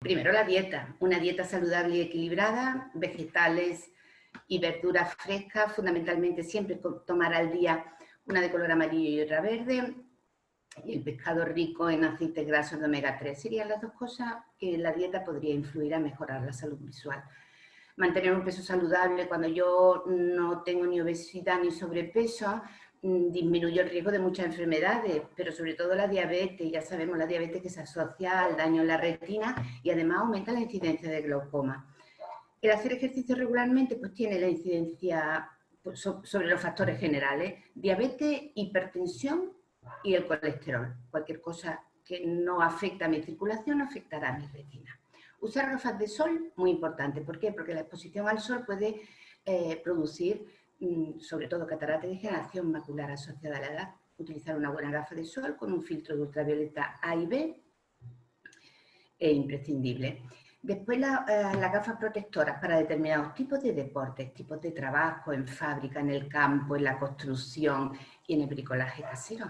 Primero la dieta, una dieta saludable y equilibrada, vegetales y verduras frescas, fundamentalmente siempre tomar al día una de color amarillo y otra verde, y el pescado rico en aceites grasos de omega 3. Serían las dos cosas que la dieta podría influir a mejorar la salud visual. Mantener un peso saludable cuando yo no tengo ni obesidad ni sobrepeso, disminuye el riesgo de muchas enfermedades, pero sobre todo la diabetes. Ya sabemos la diabetes que se asocia al daño en la retina y además aumenta la incidencia de glaucoma. El hacer ejercicio regularmente pues tiene la incidencia sobre los factores generales, diabetes, hipertensión y el colesterol. Cualquier cosa que no afecta a mi circulación afectará a mi retina. Usar gafas de sol, muy importante. ¿Por qué? Porque la exposición al sol puede producir, sobre todo, catarata y degeneración macular asociada a la edad. Utilizar una buena gafa de sol con un filtro de ultravioleta A y B es imprescindible. Después las gafas protectoras para determinados tipos de deportes, tipos de trabajo, en fábrica, en el campo, en la construcción y en el bricolaje casero.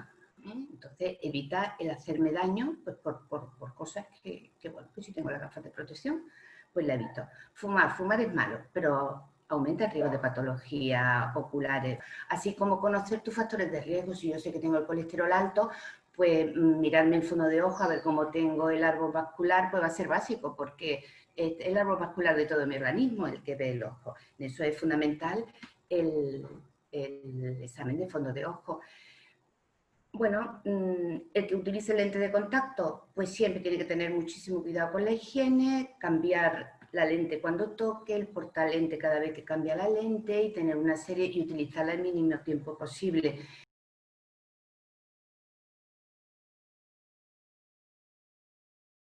Entonces, evita el hacerme daño pues, por cosas que, bueno, pues si tengo las gafas de protección, pues la evito. Fumar es malo, pero aumenta el riesgo de patologías oculares, así como conocer tus factores de riesgo. Si yo sé que tengo el colesterol alto, pues mirarme el fondo de ojo a ver cómo tengo el árbol vascular, pues va a ser básico, porque es el árbol vascular de todo mi organismo el que ve el ojo. En eso es fundamental el examen de fondo de ojo. Bueno, el que utilice lente de contacto, pues siempre tiene que tener muchísimo cuidado con la higiene, cambiar la lente cuando toque, el portalente cada vez que cambia la lente y tener una serie y utilizarla el mínimo tiempo posible.